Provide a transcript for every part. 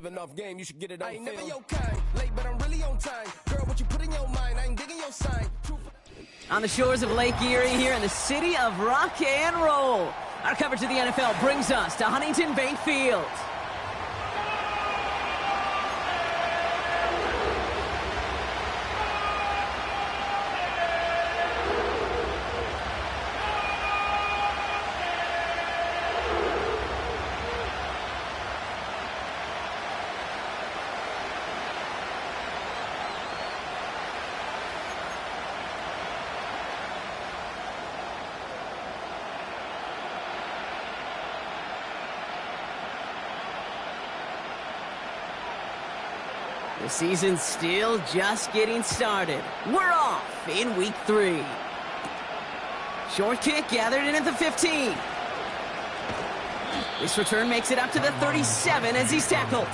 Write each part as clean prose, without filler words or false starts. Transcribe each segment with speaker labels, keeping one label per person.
Speaker 1: enough game, you should get it on film. I ain't never your kind, late but I'm really on time. Girl, what you put in your mind, I ain't digging your sign.
Speaker 2: On the shores of Lake Erie here in the city of rock and roll, our coverage of the NFL brings us to Huntington Bank Field. The season's still just getting started. We're off in week 3. Short kick gathered in at the 15. This return makes it up to the 37 as he's tackled.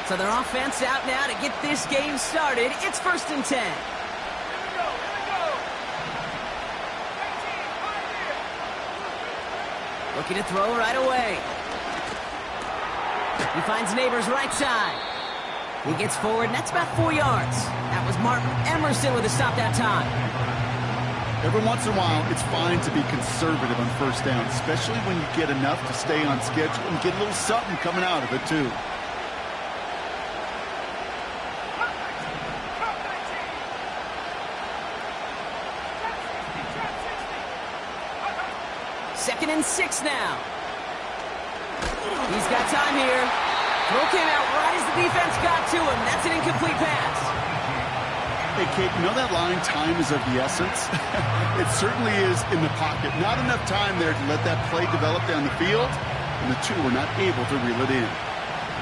Speaker 2: So their offense out now to get this game started. It's 1st and 10. Looking to throw right away. He finds Neighbors right side. He gets forward, and that's about 4 yards. That was Martin Emerson with a stop that time.
Speaker 3: Every once in a while, it's fine to be conservative on 1st down, especially when you get enough to stay on schedule and get a little something coming out of it, too.
Speaker 2: Second and 6 now. He's got time here. Throw came out right as the defense got to him. That's an incomplete pass.
Speaker 3: Hey, Kate, you know that line, time is of the essence? It certainly is in the pocket. Not enough time there to let that play develop down the field, and the two were not able to reel it in.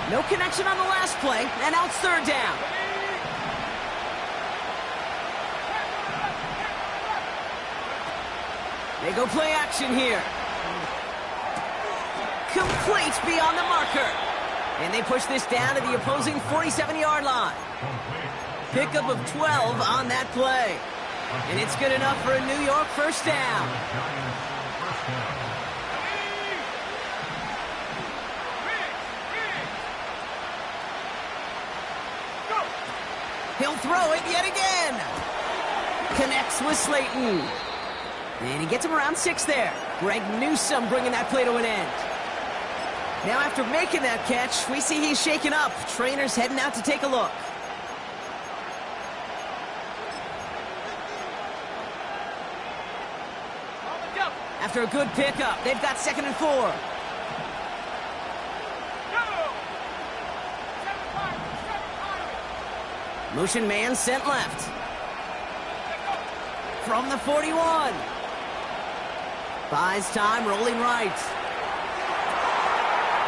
Speaker 2: No connection on the last play, and now it's 3rd down. They go play action here. Complete beyond the marker. And they push this down to the opposing 47-yard line. Pickup of 12 on that play. And it's good enough for a New York 1st down. He'll throw it yet again. Connects with Slayton. And he gets him around 6 there. Greg Newsome bringing that play to an end. Now after making that catch, we see he's shaken up. Trainer's heading out to take a look. After a good pickup, they've got 2nd and 4. Motion man sent left. From the 41. Buys time, rolling right.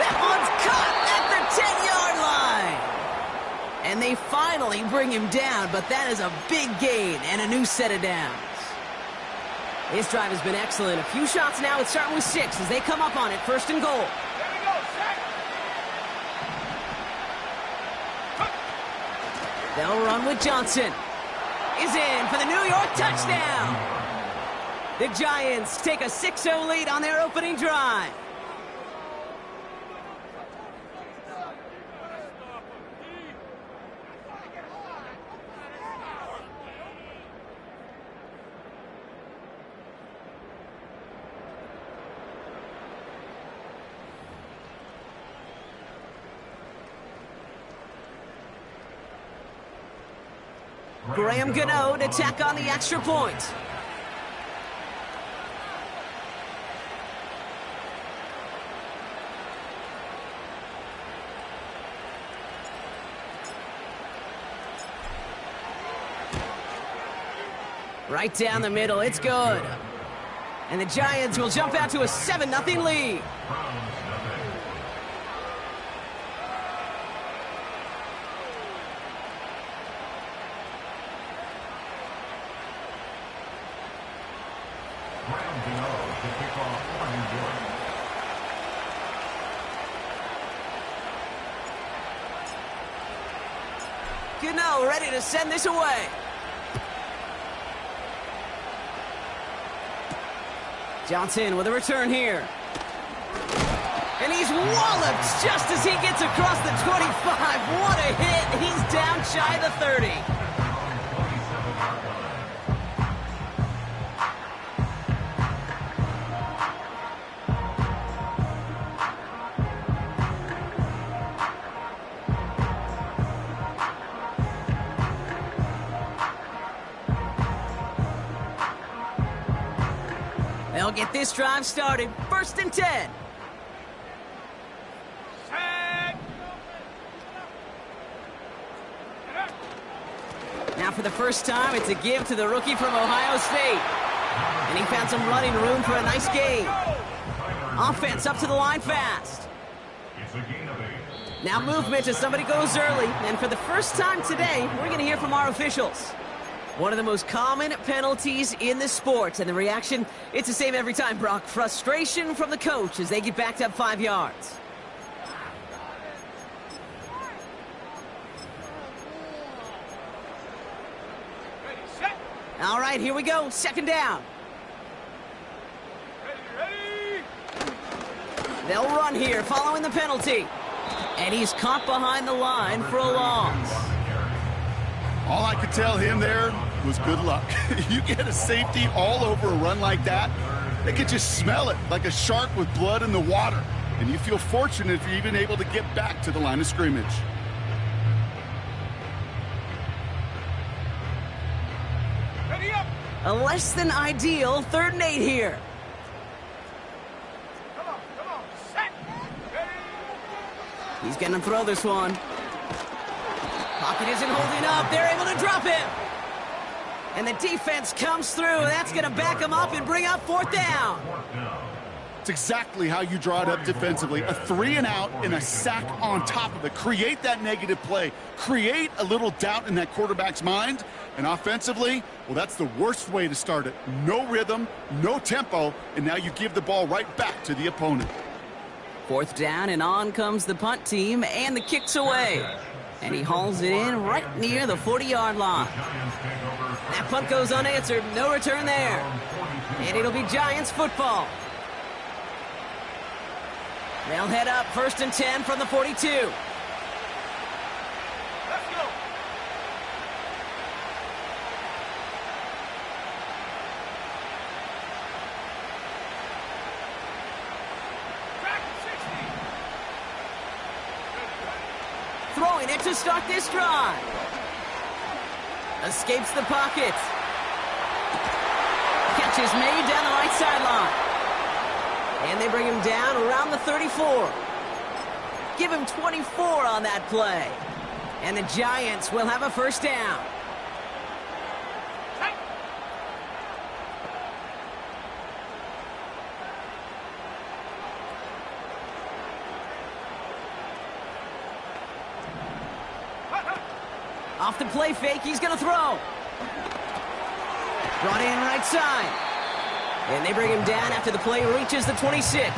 Speaker 2: That one's caught at the 10-yard line. And they finally bring him down, but that is a big gain and a new set of downs. His drive has been excellent. A few shots now. It's starting with 6 as they come up on it. 1st and goal. They'll run with Johnson. Is in for the New York touchdown. The Giants take a 6-0 lead on their opening drive. Graham Gano to tack on the extra point. Right down the middle, it's good. And the Giants will jump out to a 7-0 lead. Gano ready to send this away. Johnson with a return here. And he's walloped just as he gets across the 25. What a hit. He's down shy of the 30. They'll get this drive started. 1st and 10. Now for the first time, it's a give to the rookie from Ohio State. And he found some running room for a nice gain. Offense up to the line fast. Now movement as somebody goes early. And for the first time today, we're going to hear from our officials. One of the most common penalties in the sport. And the reaction, it's the same every time, Brock. Frustration from the coach as they get backed up 5 yards. All right, here we go. 2nd down. Ready. They'll run here following the penalty. And he's caught behind the line for a loss.
Speaker 3: All I could tell him there was good luck. You get a safety all over a run like that, they could just smell it like a shark with blood in the water. And you feel fortunate if you're even able to get back to the line of scrimmage.
Speaker 2: A less than ideal 3rd and 8 here.
Speaker 1: Come on, set.
Speaker 2: He's going to throw this one. Pocket isn't holding up. They're able to drop him. And the defense comes through. That's going to back him up and bring up 4th down.
Speaker 3: It's exactly how you draw it up defensively. A 3 and out and a sack on top of it. Create that negative play. Create a little doubt in that quarterback's mind. And offensively, well, that's the worst way to start it. No rhythm, no tempo, and now you give the ball right back to the opponent.
Speaker 2: 4th down, and on comes the punt team, and the kick's away. And he hauls it in right near the 40-yard line. That punt goes unanswered. No return there. And it'll be Giants football. They'll head up 1st and 10 from the 42.
Speaker 1: Let's go.
Speaker 2: Throwing it to start this drive. Escapes the pocket. Catch is made down the right sideline. And they bring him down around the 34. Give him 24 on that play. And the Giants will have a 1st down. Off the play fake, he's going to throw. Brought in right side. And they bring him down after the play reaches the 26.
Speaker 3: A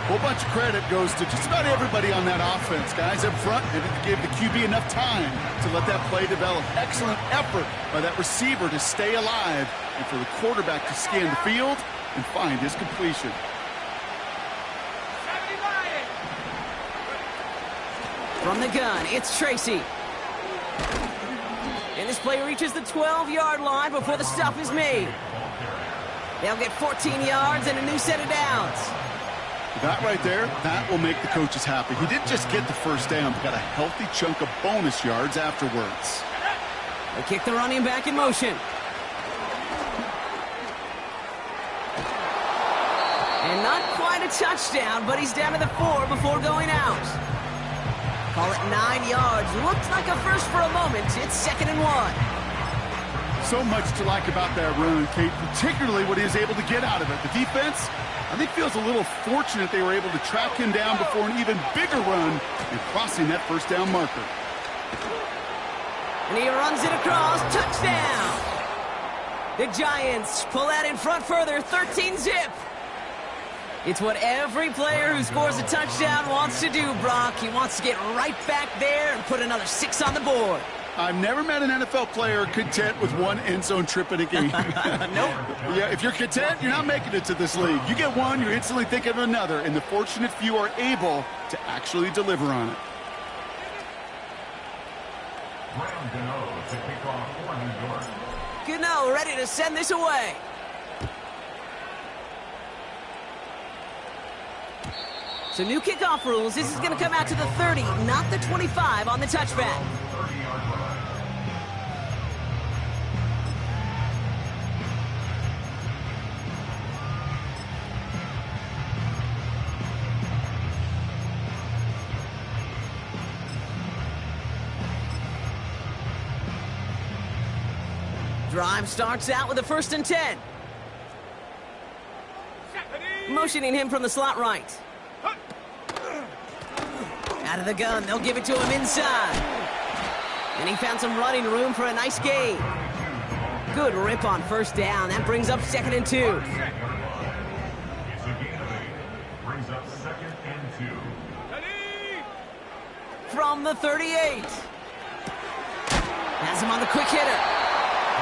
Speaker 3: whole bunch of credit goes to just about everybody on that offense. Guys up front, they gave the QB enough time to let that play develop. Excellent effort by that receiver to stay alive and for the quarterback to scan the field and find his completion.
Speaker 2: From the gun, it's Tracy. And this play reaches the 12-yard line before the stop is made. They'll get 14 yards and a new set of downs.
Speaker 3: That right there, that will make the coaches happy. He didn't just get the 1st down, but got a healthy chunk of bonus yards afterwards.
Speaker 2: They kick the running back in motion. And not quite a touchdown, but he's down to the 4 before going out. Call it 9 yards. Looked like a first for a moment. It's 2nd and 1.
Speaker 3: So much to like about that run, Kate, particularly what he was able to get out of it. The defense, I think, feels a little fortunate they were able to track him down before an even bigger run and crossing that 1st down marker.
Speaker 2: And he runs it across. Touchdown! The Giants pull that in front further, 13-zip. It's what every player who scores a touchdown wants to do, Brock. He wants to get right back there and put another 6 on the board.
Speaker 3: I've never met an NFL player content with one end zone trip in a game.
Speaker 2: Nope.
Speaker 3: Yeah, if you're content, you're not making it to this league. You get one, you're instantly thinking of another, and the fortunate few are able to actually deliver on it.
Speaker 2: Gano ready to send this away. So new kickoff rules. This is going to come out to the 30, not the 25 on the touchback. Drive starts out with a 1st and 10. Motioning him from the slot right. Out of the gun, they'll give it to him inside. And he found some running room for a nice gain. Good rip on 1st down. That brings up 2nd and 2.
Speaker 4: Brings up 2nd and 2.
Speaker 2: From the 38. Has him on the quick hitter.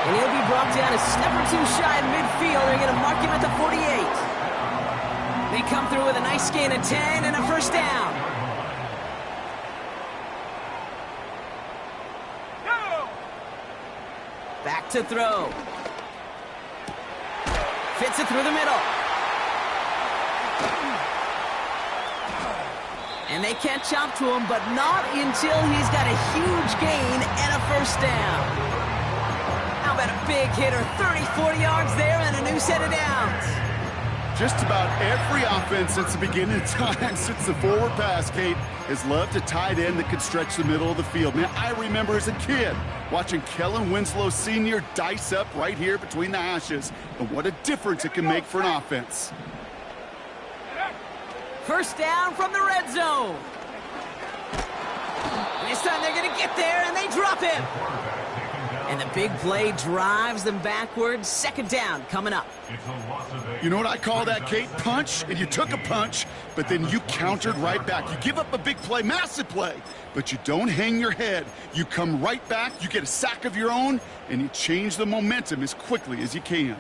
Speaker 2: And he'll be brought down a step or 2 shy in midfield. They're going to mark him at the 48. They come through with a nice gain of 10 and a 1st down. Back to throw. Fits it through the middle. And they catch up to him, but not until he's got a huge gain and a 1st down. How about a big hitter, 30-40 yards there and a new set of downs.
Speaker 3: Just about every offense since the beginning of time, since the forward pass, Kate, has loved a tight end that could stretch the middle of the field. Man, I remember as a kid watching Kellen Winslow Sr. dice up right here between the hashes. And what a difference it can make for an offense.
Speaker 2: 1st down from the red zone. This time they're going to get there, and they drop him. And the big play drives them backwards. 2nd down coming up.
Speaker 3: You know what I call that, Kate? Punch, and you took a punch, but then you countered right back. You give up a big play, massive play, but you don't hang your head. You come right back, you get a sack of your own, and you change the momentum as quickly as you can.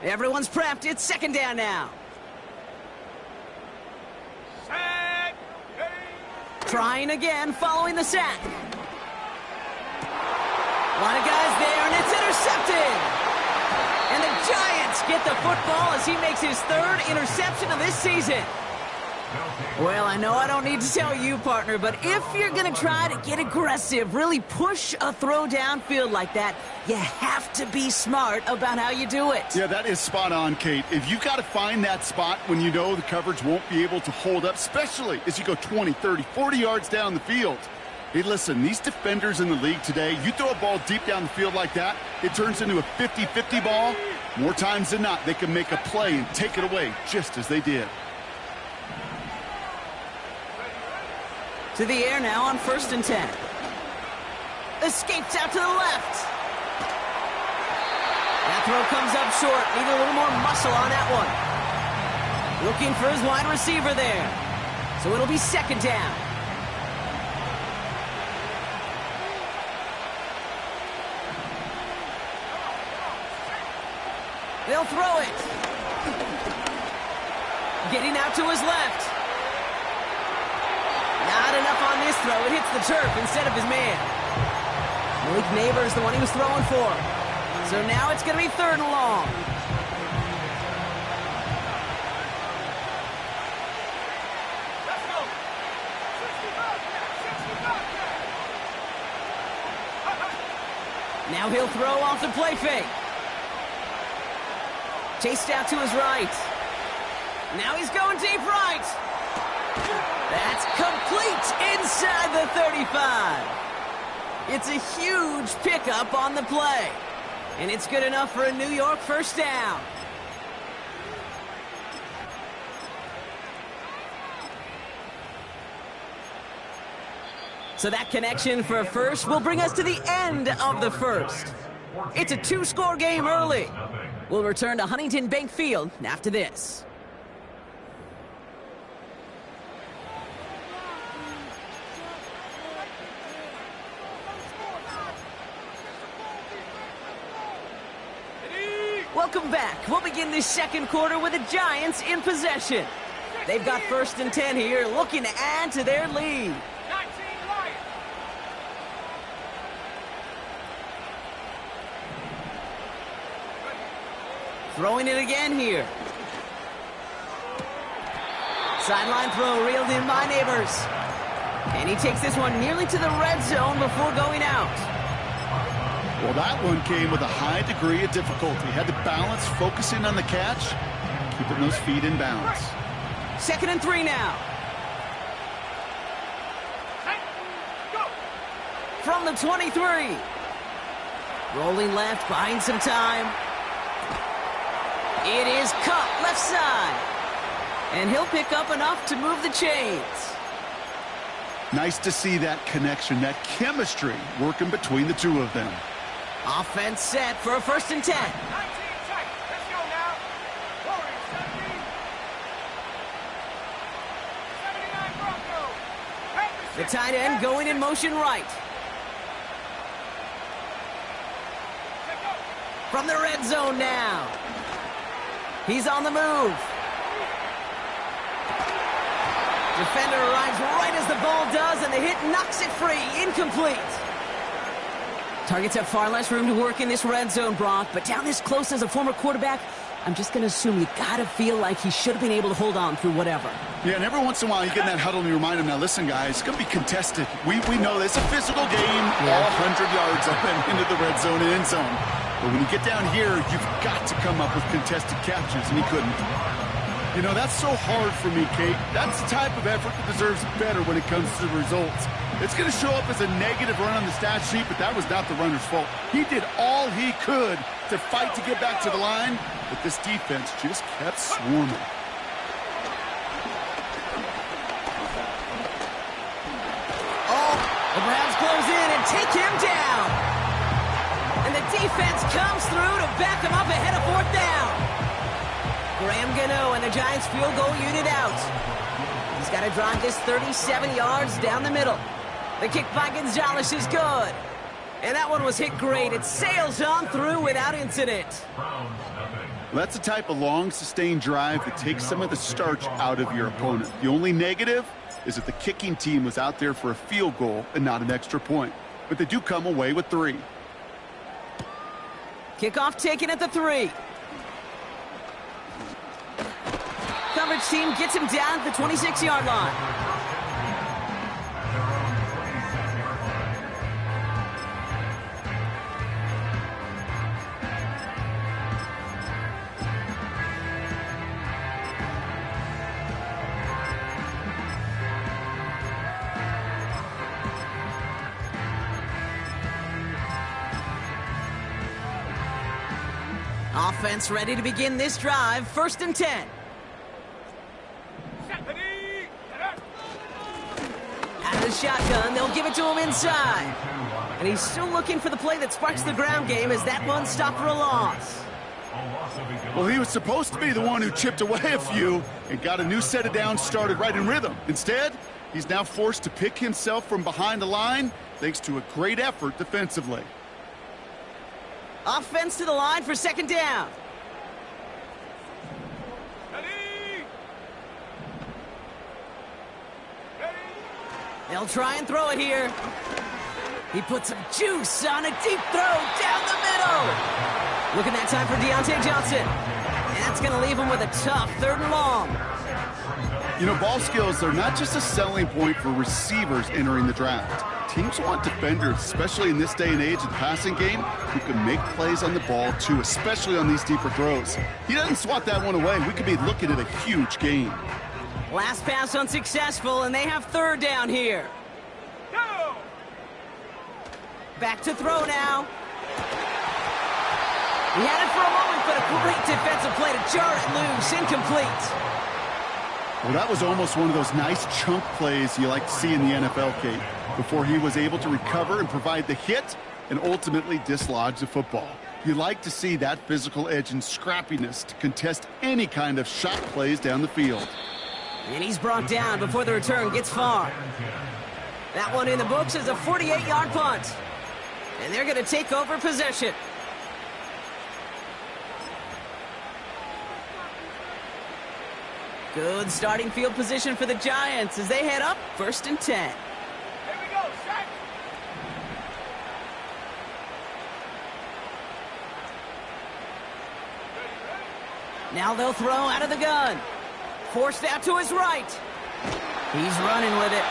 Speaker 2: Everyone's prepped. It's 2nd down now. Trying again following the sack. A lot of guys there, and it's intercepted. And the Giants get the football as he makes his 3rd interception of this season. Well, I know I don't need to tell you, partner, but if you're going to try to get aggressive, really push a throw downfield like that, you have to be smart about how you do it.
Speaker 3: Yeah, that is spot on, Kate. If you've got to find that spot when you know the coverage won't be able to hold up, especially as you go 20, 30, 40 yards down the field. Hey, listen, these defenders in the league today, you throw a ball deep down the field like that, it turns into a 50-50 ball. More times than not, they can make a play and take it away just as they did.
Speaker 2: To the air now on 1st and 10. Escapes out to the left. That throw comes up short. Need a little more muscle on that one. Looking for his wide receiver there. So it'll be 2nd down. They'll throw it. Getting out to his left. Not enough on this throw. It hits the turf instead of his man. Malik Neighbors, the one he was throwing for. So now it's going to be 3rd and long. Now he'll throw off the play fake. Chased out to his right. Now he's going deep right. That's complete inside the 35. It's a huge pickup on the play. And it's good enough for a New York 1st down. So that connection for a 1st will bring us to the end of the 1st. It's a two-score game early. We'll return to Huntington Bank Field after this. Welcome back. We'll begin this second quarter with the Giants in possession. They've got 1st and 10 here, looking to add to their lead. Throwing it again here. Sideline throw reeled in by Neighbors. And he takes this one nearly to the red zone before going out.
Speaker 3: Well, that one came with a high degree of difficulty. Had to balance, focusing on the catch, keeping those feet in bounds.
Speaker 2: 2nd and 3 now. From the 23. Rolling left, buying some time. It is cut left side. And he'll pick up enough to move the chains.
Speaker 3: Nice to see that connection, that chemistry working between the two of them.
Speaker 2: Offense set for a 1st and 10. The tight end going in motion right. From the red zone now. He's on the move. Defender arrives right as the ball does, and the hit knocks it free. Incomplete. Targets have far less room to work in this red zone, Brock, but down this close as a former quarterback, I'm just going to assume you got to feel like he should have been able to hold on through whatever.
Speaker 3: Yeah, and every once in a while you get in that huddle and you remind him, now listen, guys, it's going to be contested. We know this. It's a physical game, all 100 yards up and into the red zone and end zone. But when you get down here, you've got to come up with contested catches, and he couldn't. You know, that's so hard for me, Kate. That's the type of effort that deserves better when it comes to the results. It's going to show up as a negative run on the stat sheet, but that was not the runner's fault. He did all he could to fight to get back to the line, but this defense just kept swarming.
Speaker 2: Oh, the Browns close in and take him down. And the defense comes through to back him up ahead of 4th down. Graham Gano and the Giants field goal unit out. He's got to drive this 37 yards down the middle. The kick by Gonzalez is good. And that one was hit great. It sails on through without incident.
Speaker 3: That's the type of long, sustained drive that takes some of the starch out of your opponent. The only negative is that the kicking team was out there for a field goal and not an extra point. But they do come away with 3.
Speaker 2: Kickoff taken at the 3. Coverage team gets him down at the 26-yard line. Offense ready to begin this drive. 1st and 10. Out of the shotgun, they'll give it to him inside. And he's still looking for the play that sparks the ground game as that one stopped for a loss.
Speaker 3: Well, he was supposed to be the one who chipped away a few and got a new set of downs started right in rhythm. Instead, he's now forced to pick himself from behind the line thanks to a great effort defensively.
Speaker 2: Offense to the line for 2nd down. They'll try and throw it here. He puts some juice on a deep throw down the middle. Looking that time for Deontay Johnson. And that's going to leave him with a tough 3rd and long.
Speaker 3: You know, ball skills are not just a selling point for receivers entering the draft. Teams want defenders, especially in this day and age of the passing game, who can make plays on the ball too, especially on these deeper throws. He doesn't swat that one away. We could be looking at a huge game.
Speaker 2: Last pass unsuccessful, and they have 3rd down here. Go! Back to throw now. He had it for a moment, but a great defensive play to jar it loose. Incomplete.
Speaker 3: Well, that was almost one of those nice chunk plays you like to see in the NFL, Kate. Before he was able to recover and provide the hit, and ultimately dislodge the football. You like to see that physical edge and scrappiness to contest any kind of shot plays down the field.
Speaker 2: And he's brought down before the return gets far. That one in the books is a 48-yard punt. And they're going to take over possession. Good starting field position for the Giants as they head up 1st and 10.
Speaker 1: Here we go, Shaq.
Speaker 2: Now they'll throw out of the gun. Forced out to his right. He's running with it.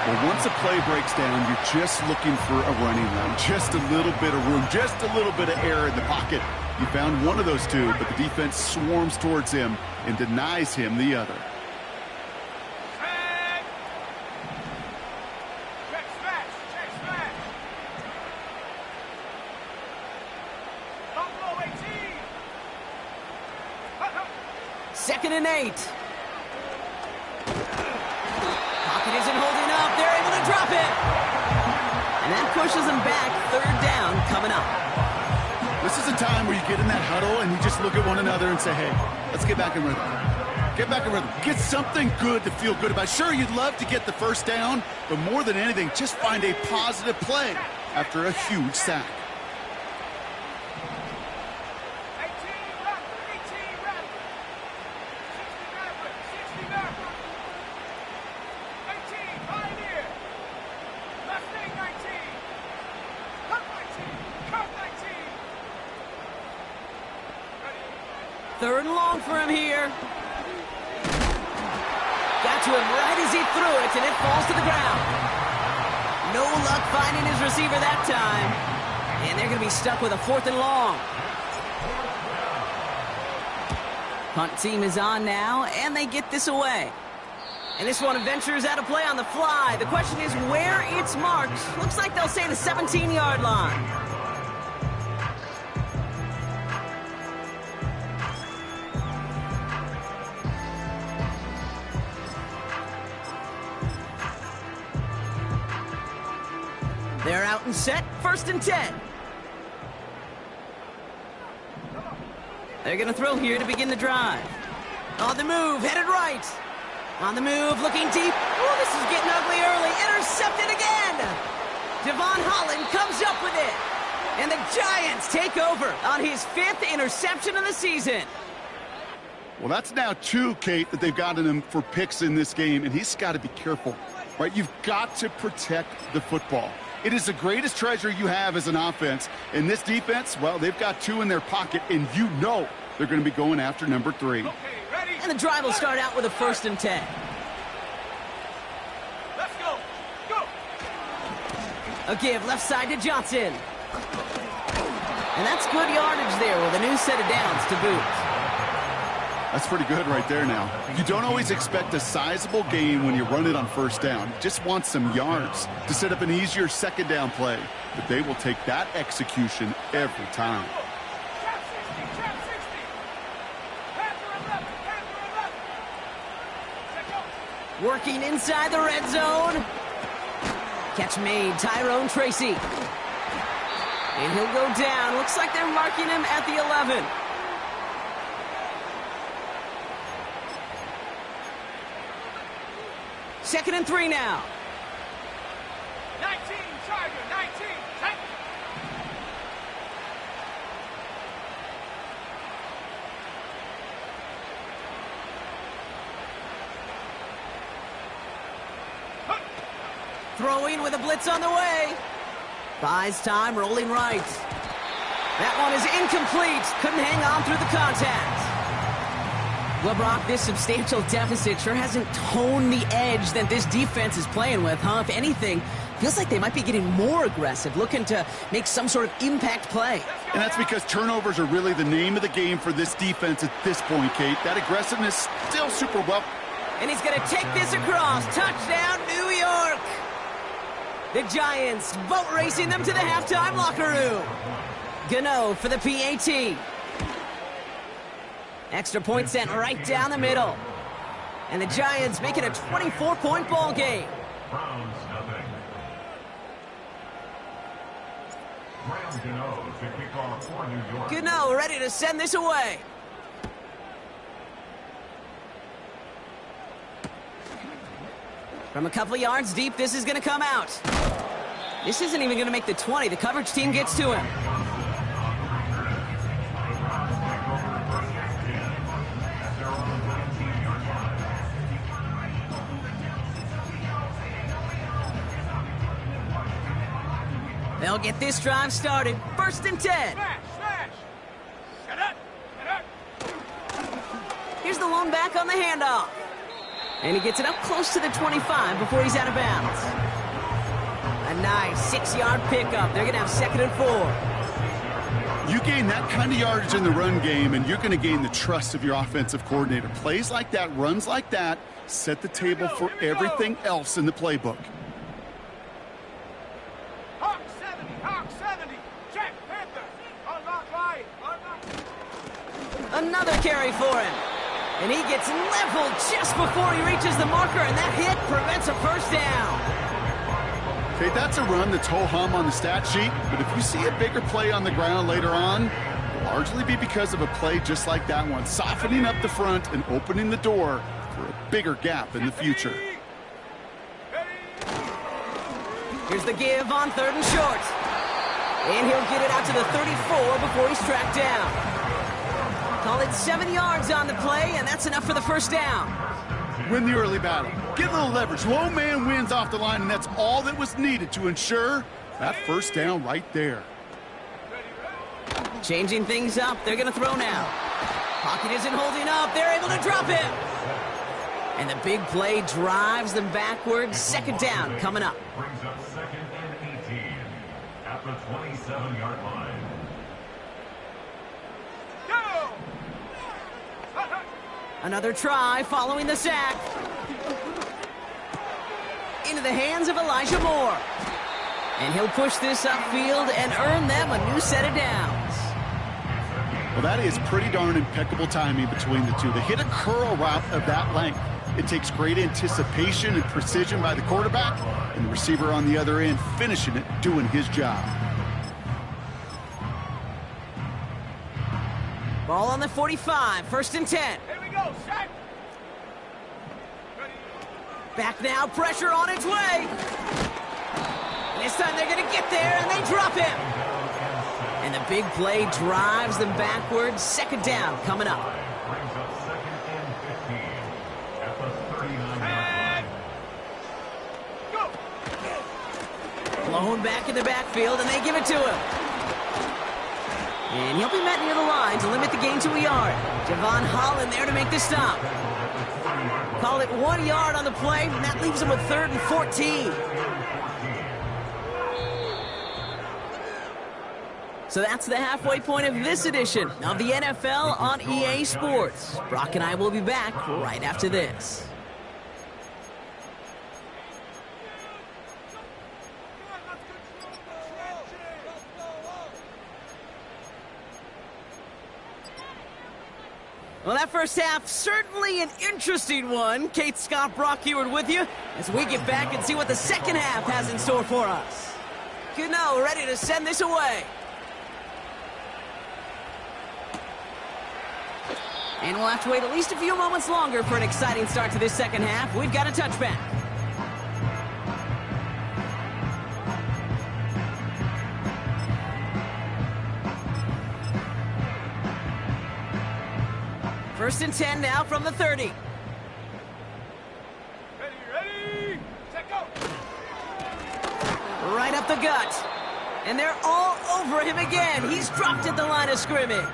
Speaker 3: Well, once a play breaks down, you're just looking for a running lane. Just a little bit of room, just a little bit of air in the pocket. You found one of those two, but the defense swarms towards him and denies him the other.
Speaker 2: Second and 8. Pocket isn't holding up. They're able to drop it. And that pushes them back. 3rd down coming up.
Speaker 3: This is a time where you get in that huddle and you just look at one another and say, hey, let's get back in rhythm. Get back in rhythm. Get something good to feel good about. Sure, you'd love to get the first down, but more than anything, just find a positive play after a huge sack.
Speaker 2: Third and long for him here. Got to him right as he threw it, and it falls to the ground. No luck finding his receiver that time. And they're going to be stuck with a 4th and long. Punt team is on now, and they get this away. And this one ventures out of play on the fly. The question is where it's marked. Looks like they'll say the 17-yard line. They're out and set, 1st and 10. They're going to throw here to begin the drive. On the move, headed right. On the move, looking deep. Oh, this is getting ugly early. Intercepted again. Devon Holland comes up with it. And the Giants take over on his 5th interception of the season.
Speaker 3: Well, that's now 2, Kate, that they've gotten him for picks in this game, and he's got to be careful, right? You've got to protect the football. It is the greatest treasure you have as an offense. And this defense, well, they've got 2 in their pocket, and you know they're going to be going after number 3.
Speaker 1: Okay, ready?
Speaker 2: And the drive will start out with a 1st and 10.
Speaker 1: Let's go. Go.
Speaker 2: A give left side to Johnson. And that's good yardage there with a new set of downs to boot.
Speaker 3: That's pretty good right there now. You don't always expect a sizable gain when you run it on 1st down. Just want some yards to set up an easier 2nd down play. But they will take that execution every time.
Speaker 1: Trap 60, trap 60. Panther 11, Panther 11. Check out.
Speaker 2: Working inside the red zone. Catch made, Tyrone Tracy. And he'll go down. Looks like they're marking him at the 11. Second and 3 now.
Speaker 1: 19, Charger, 19. Take.
Speaker 2: Throwing with a blitz on the way. Buys time, rolling right. That one is incomplete. Couldn't hang on through the contact. Well, Brock, this substantial deficit sure hasn't toned the edge that this defense is playing with, huh? If anything, feels like they might be getting more aggressive, looking to make some sort of impact play.
Speaker 3: And that's because turnovers are really the name of the game for this defense at this point, Kate. That aggressiveness still super well.
Speaker 2: And he's going to take this across. Touchdown, New York! The Giants boat racing them to the halftime locker room. Gano for the PAT. Extra point sent right down the middle. And the Giants make it a 24-point ball game.
Speaker 4: Browns nothing.
Speaker 2: Gano ready to send this away. From a couple yards deep, this is going to come out. This isn't even going to make the 20. The coverage team gets to him. They'll get this drive started. 1st and 10. Here's the lone back on the handoff. And he gets it up close to the 25 before he's out of bounds. A nice 6-yard pickup. They're going to have 2nd and 4.
Speaker 3: You gain that kind of yardage in the run game, and you're going to gain the trust of your offensive coordinator. Plays like that, runs like that, set the table for everything else in the playbook.
Speaker 5: Hawk 70, check, Panther, unlock line, unlock.
Speaker 2: Another carry for him. And he gets leveled just before he reaches the marker, and that hit prevents a 1st down.
Speaker 3: Okay, that's a run that's ho-hum on the stat sheet, but if you see a bigger play on the ground later on, it'll largely be because of a play just like that one, softening up the front and opening the door for a bigger gap in the future.
Speaker 2: Here's the give on 3rd and short. And he'll get it out to the 34 before he's tracked down. Call it 7 yards on the play, and that's enough for the 1st down.
Speaker 3: Win the early battle. Get a little leverage. Low man wins off the line, and that's all that was needed to ensure that 1st down right there.
Speaker 2: Changing things up. They're going to throw now. Pocket isn't holding up. They're able to drop him. And the big play drives them backwards. 2nd down coming up.
Speaker 4: Brings up 2nd and 18 at the 27-yard line.
Speaker 2: Another try following the sack. Into the hands of Elijah Moore. And he'll push this upfield and earn them a new set of downs.
Speaker 3: Well, that is pretty darn impeccable timing between the two. They hit a curl route of that length. It takes great anticipation and precision by the quarterback, and the receiver on the other end finishing it, doing his job.
Speaker 2: Ball on the 45, 1st and 10.
Speaker 5: Here we go, set.
Speaker 2: Back now, pressure on its way. This time they're going to get there, and they drop him. And the big play drives them backwards. 2nd down coming up.
Speaker 4: Brings up 2nd and 15 at the 39-yard line.
Speaker 5: Go.
Speaker 2: Blown back in the backfield, and they give it to him. And he'll be met near the line to limit the gain to a yard. Javon Holland there to make the stop. Call it 1 yard on the play, and that leaves him with 3rd and 14. So that's the halfway point of this edition of the NFL on EA Sports. Brock and I will be back right after this. Well, that 1st half, certainly an interesting one. Kate, Scott, Brock Heward with you as we get back and see what the 2nd half has in store for us. Gano ready to send this away. And we'll have to wait at least a few moments longer for an exciting start to this 2nd half. We've got a touchback. First and 10 now from the 30.
Speaker 5: Ready, set, go.
Speaker 2: Right up the gut. And they're all over him again. He's dropped at the line of scrimmage.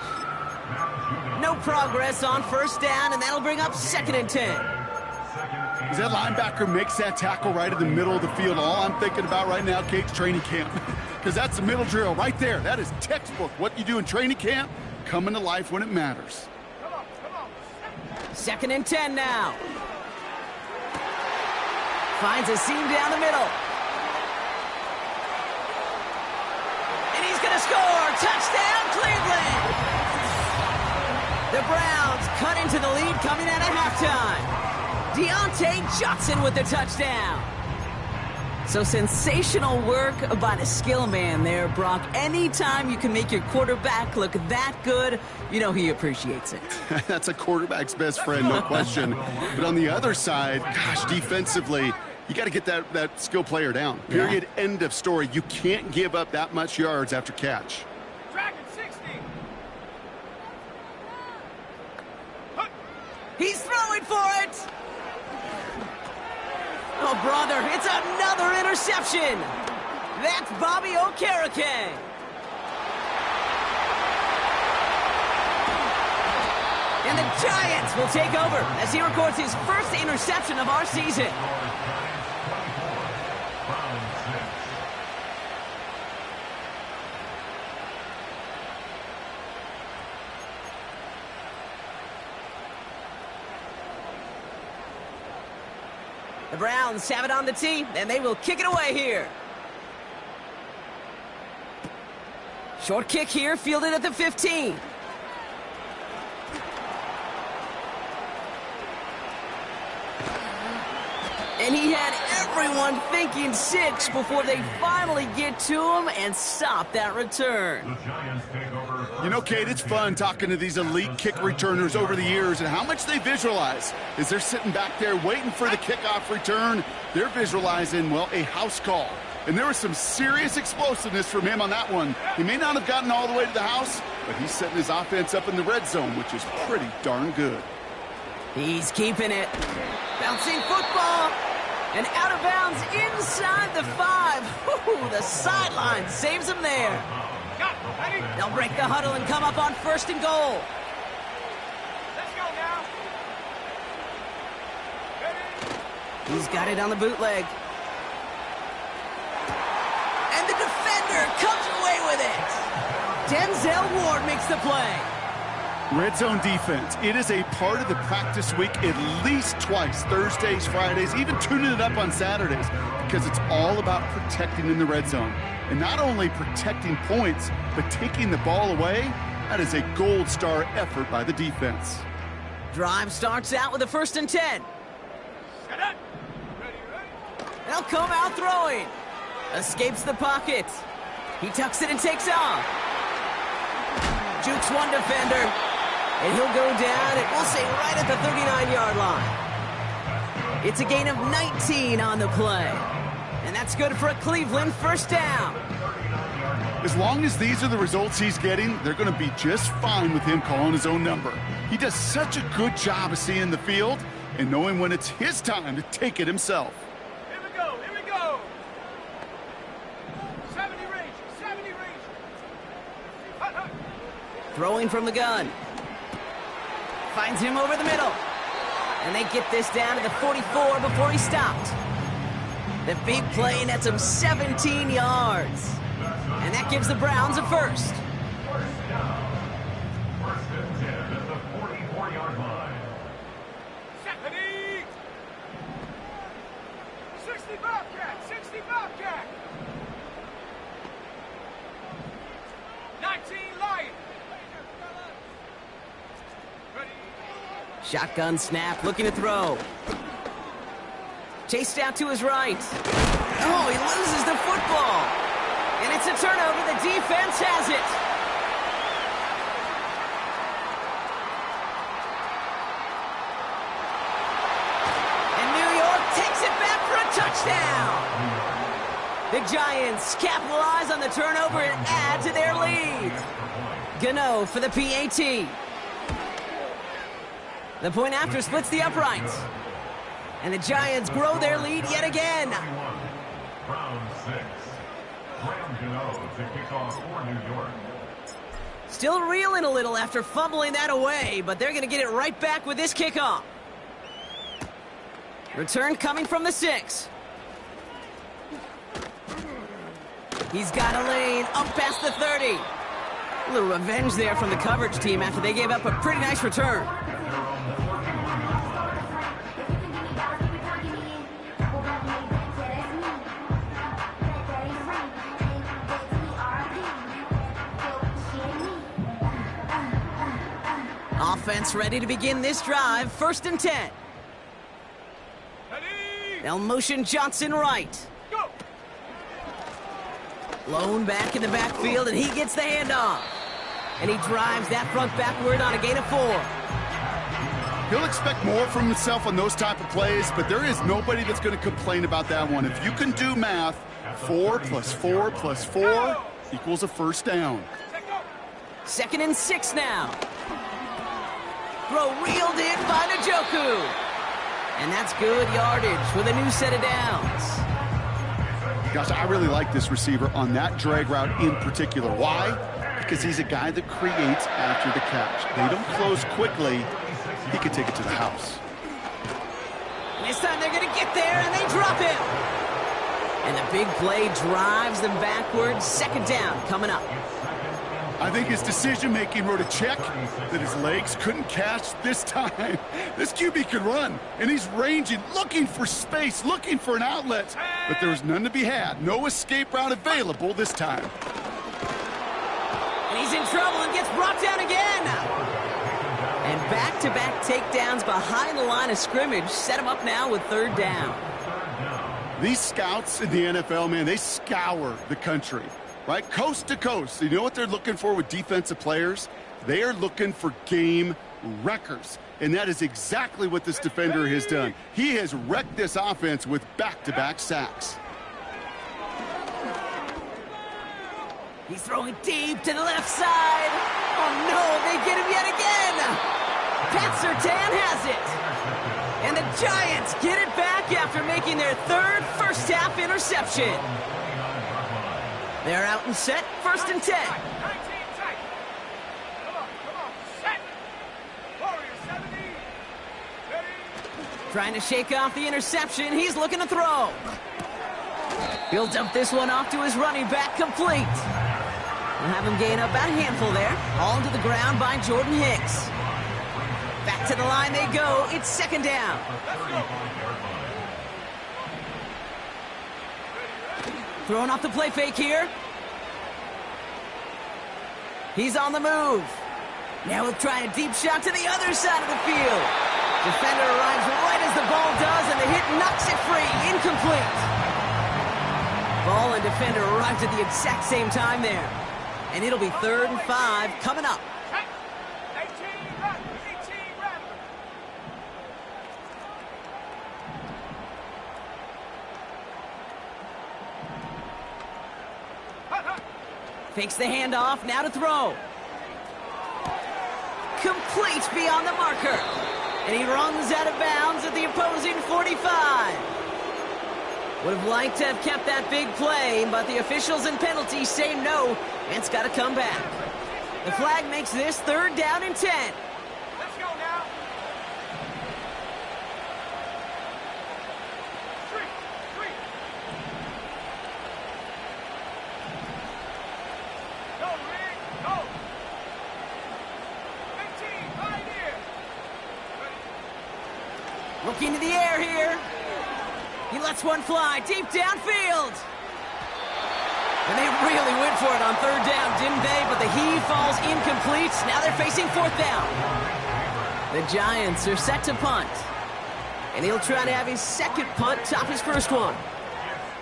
Speaker 2: No progress on 1st down, and that'll bring up 2nd and 10.
Speaker 3: As that linebacker makes that tackle right in the middle of the field, all I'm thinking about right now, Kate's training camp. Because that's the middle drill right there. That is textbook. What you do in training camp, coming to life when it matters.
Speaker 2: 2nd and 10 now. Finds a seam down the middle. And he's going to score. Touchdown, Cleveland. The Browns cut into the lead coming out of halftime. Deontay Johnson with the touchdown. So sensational work by the skill man there, Brock. Anytime you can make your quarterback look that good, you know he appreciates it.
Speaker 3: That's a quarterback's best friend, no question. But on the other side, gosh, defensively, you got to get that skill player down. Period.
Speaker 2: Yeah.
Speaker 3: End of story. You can't give up that much yards after catch.
Speaker 5: Dragon 60.
Speaker 2: He's throwing for it! Oh, brother, it's another interception! That's Bobby Okereke! And the Giants will take over as he records his first interception of our season. The Browns have it on the tee, and they will kick it away here. Short kick here, fielded at the 15. And he had everyone thinking 6 before they finally get to him and stop that return.
Speaker 3: You know, Kate, it's fun talking to these elite kick returners over the years and how much they visualize. As they're sitting back there waiting for the kickoff return, they're visualizing, well, a house call. And there was some serious explosiveness from him on that one. He may not have gotten all the way to the house, but he's setting his offense up in the red zone, which is pretty darn good.
Speaker 2: He's keeping it. Bouncing football. And out of bounds inside the 5. Ooh, the sideline saves him there. They'll break the huddle and come up on 1st and goal.
Speaker 5: Let's go now. Ready?
Speaker 2: He's got it on the bootleg. And the defender comes away with it. Denzel Ward makes the play.
Speaker 3: Red zone defense, it is a part of the practice week at least twice, Thursdays, Fridays, even tuning it up on Saturdays, because it's all about protecting in the red zone. And not only protecting points, but taking the ball away. That is a gold star effort by the defense.
Speaker 2: Drive starts out with a 1st and 10.
Speaker 5: Set up. Ready?
Speaker 2: They'll come out throwing. Escapes the pocket. He tucks it and takes off. Jukes one defender. And he'll go down, and we'll say right at the 39-yard line. It's a gain of 19 on the play. And that's good for a Cleveland 1st down.
Speaker 3: As long as these are the results he's getting, they're going to be just fine with him calling his own number. He does such a good job of seeing the field and knowing when it's his time to take it himself.
Speaker 5: Here we go. Here we go. 70 range. 70 range. Hut, hut.
Speaker 2: Throwing from the gun. Finds him over the middle. And they get this down to the 44 before he stopped. The big play nets him 17 yards. And that gives the Browns a 1st.
Speaker 4: First down. 1st and 10 at the 44-yard line.
Speaker 5: 70. 60 Bobcat. 60 Bobcat. 19 Lion. Ready?
Speaker 2: Shotgun snap, looking to throw. Chased out to his right. Oh, he loses the football. And it's a turnover. The defense has it. And New York takes it back for a touchdown. The Giants capitalize on the turnover and add to their lead. Gano for the PAT. The point after splits the uprights. And the Giants grow their lead yet again.
Speaker 4: Round 6. Graham Gano to kick off for New York.
Speaker 2: Still reeling a little after fumbling that away, but they're going to get it right back with this kickoff. Return coming from the 6. He's got a lane up past the 30. A little revenge there from the coverage team after they gave up a pretty nice return. Offense ready to begin this drive. 1st and 10.
Speaker 5: Ready?
Speaker 2: They'll motion Johnson right.
Speaker 5: Go.
Speaker 2: Lone back in the backfield, and he gets the handoff. And he drives that front backward on a gain of 4.
Speaker 3: He'll expect more from himself on those type of plays, but there is nobody that's going to complain about that one. If you can do math, 4 plus 4 plus 4 equals a first down.
Speaker 2: 2nd and 6 now. Throw reeled in by Njoku. And that's good yardage with a new set of downs.
Speaker 3: Gosh, I really like this receiver on that drag route in particular. Why? Because he's a guy that creates after the catch. They don't close quickly. He could take it to the house.
Speaker 2: And this time they're going to get there, and they drop him. And the big play drives them backwards. 2nd down coming up.
Speaker 3: I think his decision-making wrote a check that his legs couldn't catch this time. This QB can run, and he's ranging, looking for space, looking for an outlet. But there was none to be had. No escape route available this time.
Speaker 2: And he's in trouble and gets brought down again. And back-to-back takedowns behind the line of scrimmage set him up now with 3rd down.
Speaker 3: These scouts in the NFL, man, they scour the country. Right, coast to coast. You know what they're looking for with defensive players? They are looking for game wreckers. And that is exactly what this defender has done. He has wrecked this offense with back-to-back sacks.
Speaker 2: He's throwing deep to the left side. Oh, no, they get him yet again. Pat Surtain has it. And the Giants get it back after making their 3rd first-half interception. They're out and set, 1st and 10.
Speaker 5: Come on, set. Warrior 70. Ready.
Speaker 2: Trying to shake off the interception. He's looking to throw. He'll dump this one off to his running back, complete. We'll have him gain up about a handful there. All to the ground by Jordan Hicks. Back to the line they go. It's 2nd down. Throwing off the play fake here. He's on the move. Now he'll try a deep shot to the other side of the field. Defender arrives right as the ball does, and the hit knocks it free. Incomplete. Ball and defender arrived at the exact same time there. And it'll be 3rd and 5 coming up.
Speaker 5: 18 run.
Speaker 2: Fakes the handoff, now to throw. Complete beyond the marker. And he runs out of bounds at the opposing 45. Would have liked to have kept that big play, but the officials and penalties say no, and it's got to come back. The flag makes this 3rd down and 10.
Speaker 5: Let's go now. 3. Go, Rick, go. 15, right here.
Speaker 2: Looking to the air here. He lets one fly deep downfield. And they really went for it on 3rd down, didn't they? But the heave falls incomplete. Now they're facing 4th down. The Giants are set to punt. And he'll try to have his 2nd punt top his 1st one.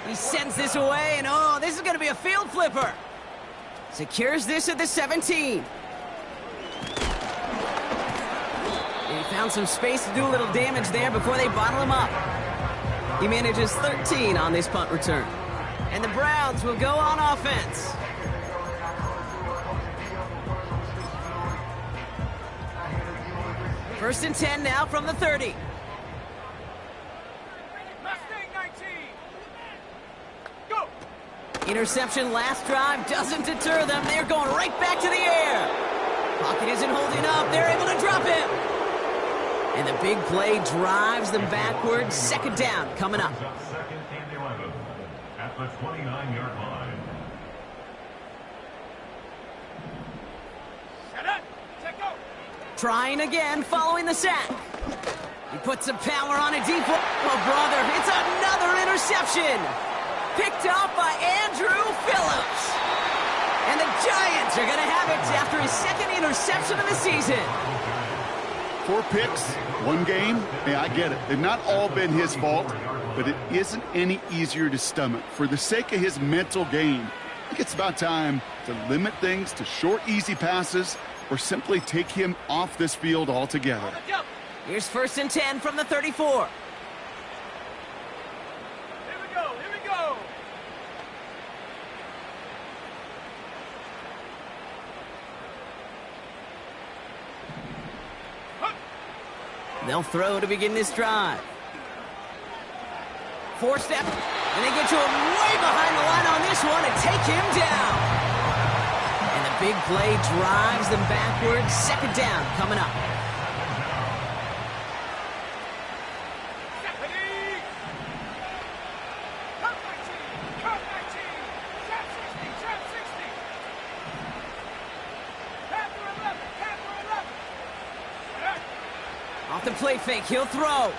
Speaker 2: He sends this away, and oh, this is going to be a field flipper. Secures this at the 17. And he found some space to do a little damage there before they bottle him up. He manages 13 on this punt return. And the Browns will go on offense. First and 10 now from the 30.
Speaker 5: Mustang 19. Go.
Speaker 2: Interception last drive doesn't deter them. They're going right back to the air. Pocket isn't holding up. They're able to drop him. And the big play drives them backwards. 2nd down coming up.
Speaker 4: 2nd and 11 at the 29-yard line.
Speaker 5: Set up. Take go.
Speaker 2: Trying again following the sack. He puts some power on a deep one. Oh, brother, it's another interception. Picked off by Andrew Phillips. And the Giants are going to have it after his 2nd interception of the season.
Speaker 3: 4 picks, 1 game. Yeah, I get it. They've not all been his fault, but it isn't any easier to stomach. For the sake of his mental game, I think it's about time to limit things to short, easy passes or simply take him off this field altogether.
Speaker 2: Here's 1st and 10 from the 34.
Speaker 5: Here we go, here we go.
Speaker 2: They'll throw to begin this drive. 4-step, and they get to him way behind the line on this one and take him down. And the big play drives them backwards. 2nd down coming up.
Speaker 5: Ready. Cut 19, cut 19. Trap 60, trap 60. Panther 11, Panther 11.
Speaker 2: Off the play fake, he'll throw.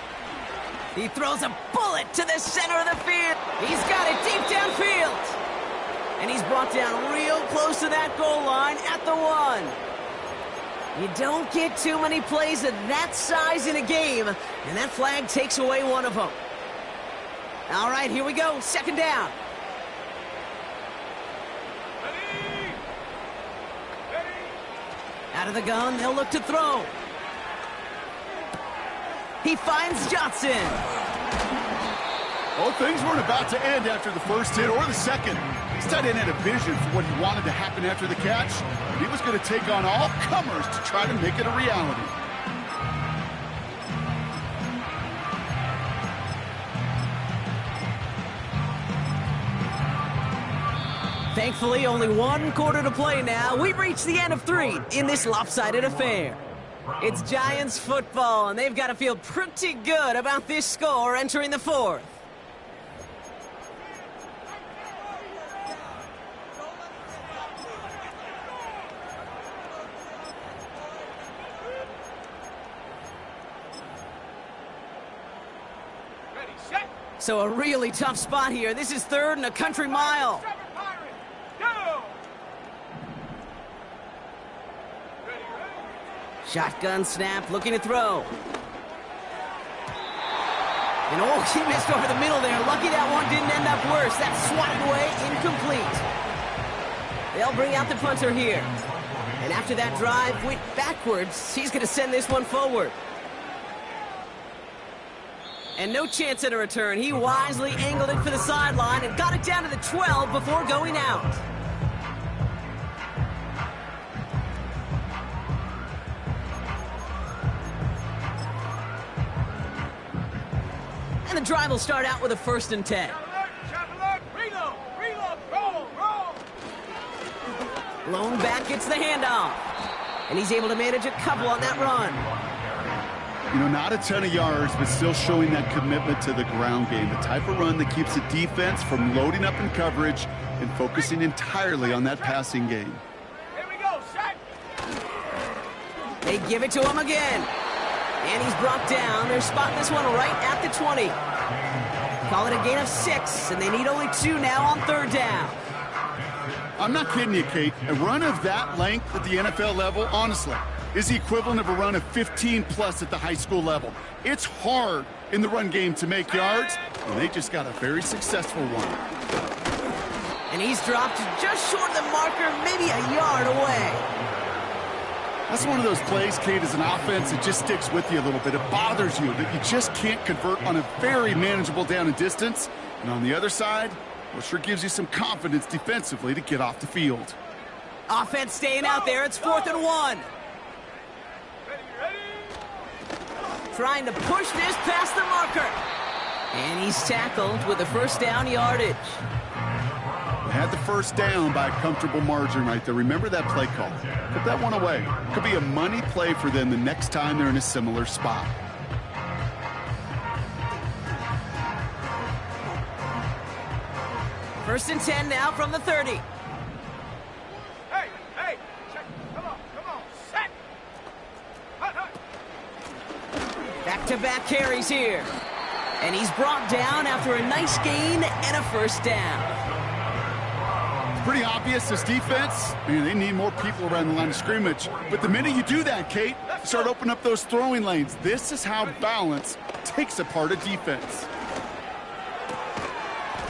Speaker 2: He throws a bullet to the center of the field. He's got it deep downfield. And he's brought down real close to that goal line at the 1. You don't get too many plays of that size in a game, and that flag takes away one of them. All right, here we go. 2nd down.
Speaker 5: Ready. Ready.
Speaker 2: Out of the gun, they'll look to throw. He finds Johnson.
Speaker 3: Well, things weren't about to end after the first hit or the second. This tight end had a vision for what he wanted to happen after the catch. And he was going to take on all comers to try to make it a reality.
Speaker 2: Thankfully, only 1 quarter to play now. We've reached the end of 3 in this lopsided affair. It's Giants football, and they've got to feel pretty good about this score entering the 4th.
Speaker 5: Ready, set.
Speaker 2: So a really tough spot here. This is 3rd and a country mile.
Speaker 5: Seven Pirates. Go. Ready, ready.
Speaker 2: Shotgun snap, looking to throw. And oh, he missed over the middle there. Lucky that one didn't end up worse. That's swatted away, incomplete. They'll bring out the punter here. And after that drive went backwards, he's going to send this one forward. And no chance at a return. He wisely angled it for the sideline and got it down to the 12 before going out. And the drive will start out with a 1st and 10.
Speaker 5: Shot alert, reload, reload, roll, roll.
Speaker 2: Lone back gets the handoff. And he's able to manage a couple on that run.
Speaker 3: You know, not a ton of yards, but still showing that commitment to the ground game. The type of run that keeps the defense from loading up in coverage and focusing entirely on that passing game.
Speaker 5: Here we go, set.
Speaker 2: They give it to him again. And he's brought down. They're spotting this one right at the 20. Call it a gain of 6, and they need only 2 now on 3rd down.
Speaker 3: I'm not kidding you, Kate. A run of that length at the NFL level, honestly, is the equivalent of a run of 15+ at the high school level. It's hard in the run game to make yards, and they just got a very successful one.
Speaker 2: And he's dropped just short of the marker, maybe a yard away.
Speaker 3: That's one of those plays, Kate, as an offense, it just sticks with you a little bit. It bothers you that you just can't convert on a very manageable down and distance. And on the other side, well, it sure gives you some confidence defensively to get off the field.
Speaker 2: Offense staying out there. It's 4th and 1.
Speaker 5: Ready, ready.
Speaker 2: Trying to push this past the marker. And he's tackled with the 1st down yardage.
Speaker 3: They had the 1st down by a comfortable margin right there. Remember that play call. Put that one away. Could be a money play for them the next time they're in a similar spot.
Speaker 2: First and 10 now from the 30.
Speaker 5: Hey, hey, check. Come on, set. Hut, hut.
Speaker 2: Back-to-back carries here. And he's brought down after a nice gain and a 1st down.
Speaker 3: Pretty obvious, this defense, man, they need more people around the line of scrimmage. But the minute you do that, Kate, start opening up those throwing lanes. This is how balance takes apart a defense.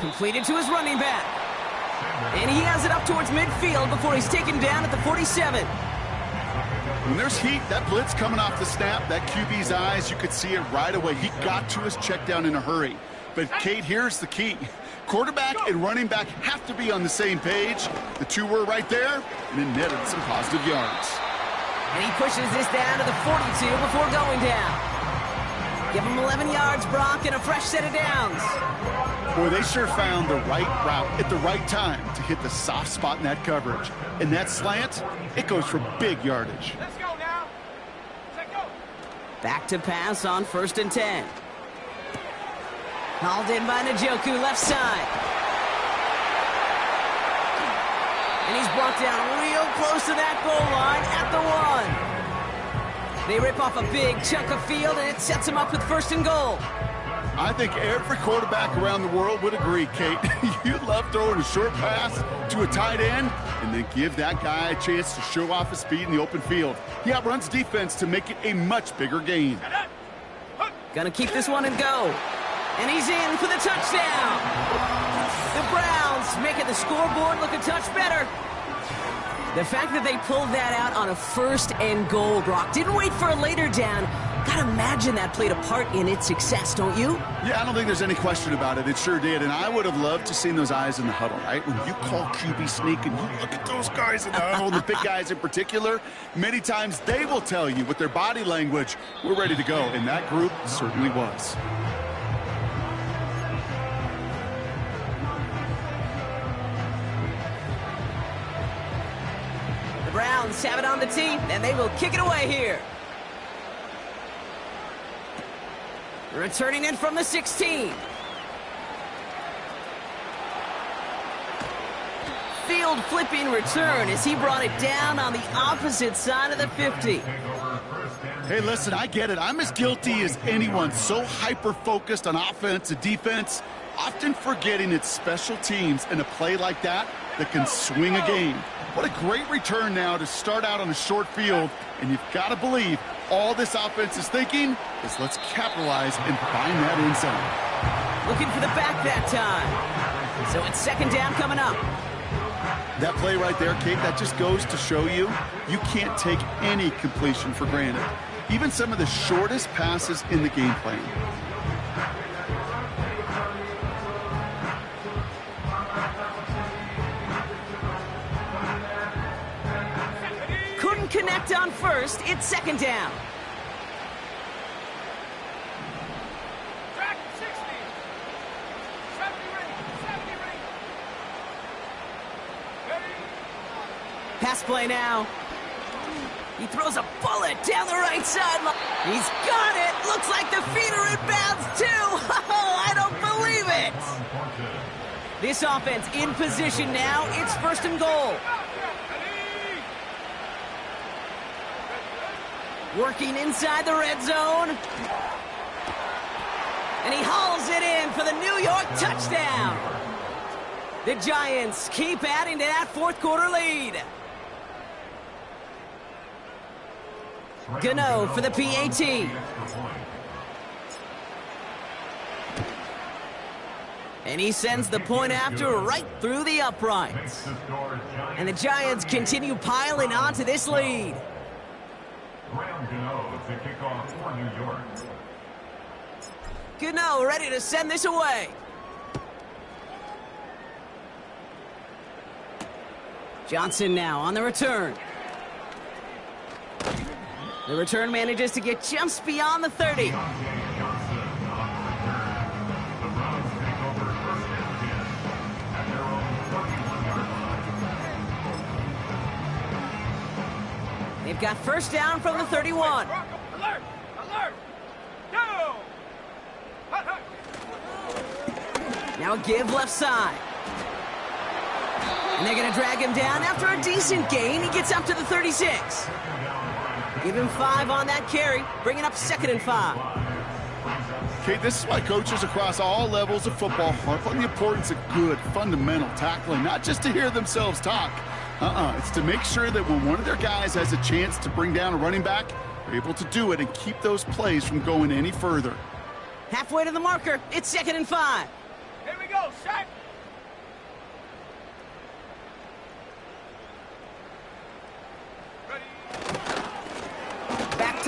Speaker 2: Completed to his running back. And he has it up towards midfield before he's taken down at the 47.
Speaker 3: When there's heat, that blitz coming off the snap, that QB's eyes, you could see it right away. He got to his check down in a hurry. But, Kate, here's the key. Quarterback and running back have to be on the same page. The two were right there, and it netted some positive yards.
Speaker 2: And he pushes this down to the 42 before going down. Give him 11 yards, Brock, and a fresh set of downs.
Speaker 3: Boy, they sure found the right route at the right time to hit the soft spot in that coverage. And that slant, it goes for big yardage.
Speaker 5: Let's go now. Let's go.
Speaker 2: Back to pass on 1st and 10. Hauled in by Njoku, left side. And he's brought down real close to that goal line at the 1. They rip off a big chunk of field, and it sets him up with 1st and goal.
Speaker 3: I think every quarterback around the world would agree, Kate. You love throwing a short pass to a tight end and then give that guy a chance to show off his speed in the open field. He outruns defense to make it a much bigger gain.
Speaker 2: Gonna keep this one and go. And he's in for the touchdown. The Browns making the scoreboard look a touch better. The fact that they pulled that out on a 1st and goal, Brock, didn't wait for a later down. Gotta imagine that played a part in its success, don't you?
Speaker 3: Yeah, I don't think there's any question about it. It sure did. And I would have loved to seen those eyes in the huddle, right? When you call QB sneak and you look at those guys in the huddle, the big guys in particular, many times they will tell you with their body language, we're ready to go. And that group certainly was.
Speaker 2: The Browns have it on the tee, and they will kick it away here. Returning in from the 16. Field flipping return as he brought it down on the opposite side of the 50.
Speaker 3: Hey, listen, I get it. I'm as guilty as anyone. So hyper-focused on offense and defense, often forgetting it's special teams and a play like that can swing a game. What a great return now to start out on a short field, and you've got to believe all this offense is thinking is let's capitalize and find that end zone.
Speaker 2: Looking for the back that time. So it's 2nd down coming up.
Speaker 3: That play right there, Kate, that just goes to show you can't take any completion for granted. Even some of the shortest passes in the game plan.
Speaker 2: Couldn't connect on 1st. It's 2nd down.
Speaker 5: Track 60. 70 range. 70 range. Ready?
Speaker 2: Pass play now. He throws a bullet down the right sideline. He's got it. Looks like the feet are in bounds too. Oh, I don't believe it. This offense in position now. It's 1st and goal. Working inside the red zone. And he hauls it in for the New York touchdown. The Giants keep adding to that 4th quarter lead. Gano for the PAT. And he sends the point after right through the uprights. And the Giants continue piling onto this lead. Gano ready to send this away. Johnson now on the return. The return manages to get just beyond the 30. They've got 1st down from the 31.
Speaker 5: Alert! Alert! Go! Hut, hut.
Speaker 2: Now a give left side. And they're going to drag him down after a decent gain. He gets up to the 36. Give him 5 on that carry, bringing up 2nd and 5.
Speaker 3: Okay, this is why coaches across all levels of football harp on the importance of good, fundamental tackling, not just to hear themselves talk. It's to make sure that when one of their guys has a chance to bring down a running back, they're able to do it and keep those plays from going any further.
Speaker 2: Halfway to the marker, it's 2nd and 5.
Speaker 5: Here we go, set.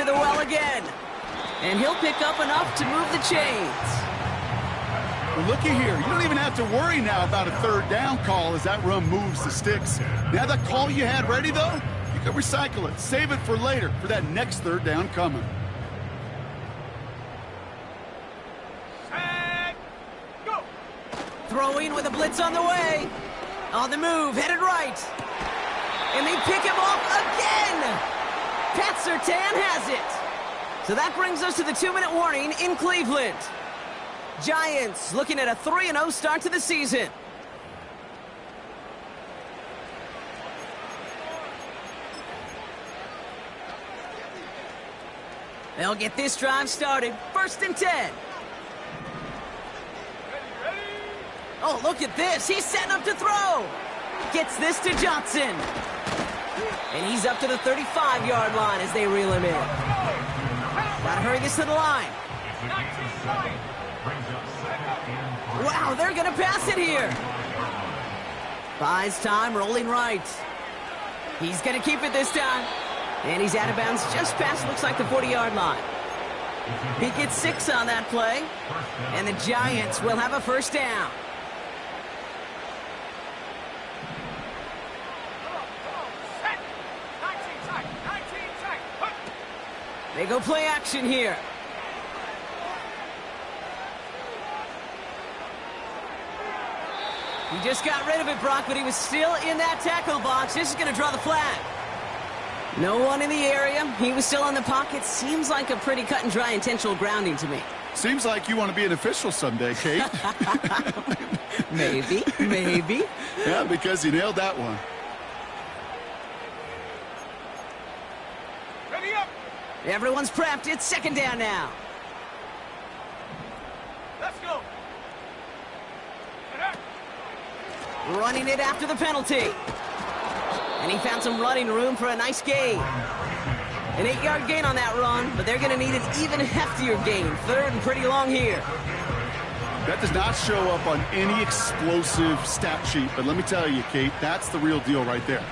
Speaker 2: to the well again. And he'll pick up enough to move the chains.
Speaker 3: Well, looky here. You don't even have to worry now about a third down call as that run moves the sticks. Now that call you had ready, though, you can recycle it. Save it for later for that next third down coming.
Speaker 5: Set, go.
Speaker 2: Throwing with a blitz on the way. On the move, headed right. And they pick him off again. Pat Surtain has it. So that brings us to the 2-minute warning in Cleveland. Giants looking at a 3-0 start to the season. They'll get this drive started. 1st and 10. Oh, look at this. He's setting up to throw. Gets this to Johnson. And he's up to the 35-yard line as they reel him in. Gotta hurry this to the line. Wow, they're gonna pass it here. Buys time, rolling right. He's gonna keep it this time. And he's out of bounds just past, looks like, the 40-yard line. He gets 6 on that play. And the Giants will have a 1st down. They go play action here. He just got rid of it, Brock, but he was still in that tackle box. This is going to draw the flag. No one in the area. He was still in the pocket. Seems like a pretty cut and dry intentional grounding to me.
Speaker 3: Seems like you want to be an official someday, Kate.
Speaker 2: Maybe.
Speaker 3: Yeah, because you nailed that one.
Speaker 5: Ready up.
Speaker 2: Everyone's prepped. It's 2nd down now.
Speaker 5: Let's go.
Speaker 2: Running it after the penalty. And he found some running room for a nice gain. An 8-yard gain on that run, but they're going to need an even heftier gain. 3rd and pretty long here.
Speaker 3: That does not show up on any explosive stat sheet, but let me tell you, Kate, that's the real deal right there.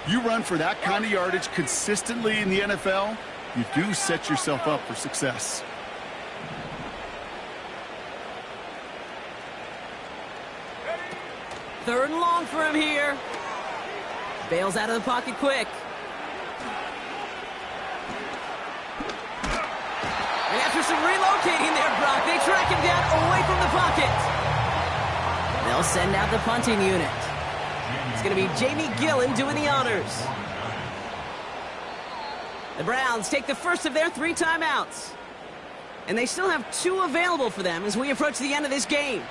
Speaker 3: You run for that kind of yardage consistently in the NFL, you do set yourself up for success.
Speaker 2: Third and long for him here. Bails out of the pocket quick. And after some relocating there, Brock, they track him down away from the pocket. They'll send out the punting unit. It's going to be Jamie Gillen doing the honors. The Browns take the first of their 3 timeouts. And they still have 2 available for them as we approach the end of this game.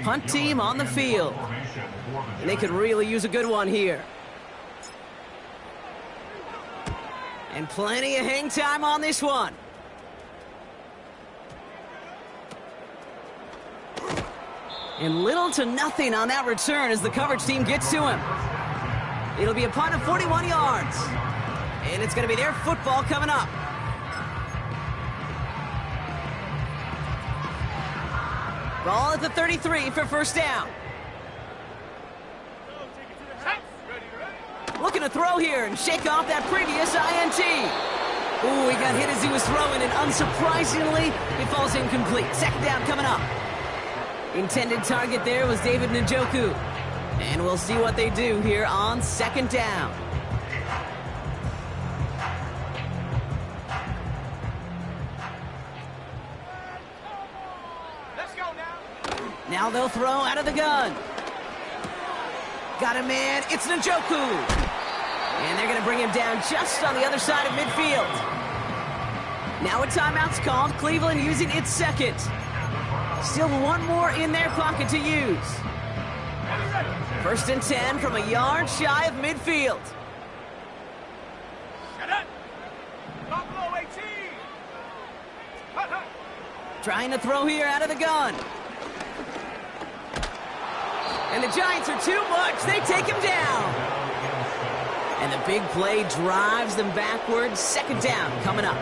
Speaker 2: Punt team on the field. And they could really use a good one here. And plenty of hang time on this one. And little to nothing on that return as the coverage team gets to him. It'll be a punt of 41 yards. And it's going to be their football coming up. Ball at the 33 for 1st down. Looking to throw here and shake off that previous INT. Ooh, he got hit as he was throwing, and unsurprisingly, it falls incomplete. 2nd down coming up. Intended target there was David Njoku. And we'll see what they do here on 2nd down. Now they'll throw out of the gun. Got a man. It's Njoku. And they're going to bring him down just on the other side of midfield. Now a timeout's called. Cleveland using its 2nd. Still 1 more in their pocket to use. 1st and 10 from a yard shy of midfield. Trying to throw here out of the gun. The Giants are too much. They take him down. And the big play drives them backwards. Second down coming up.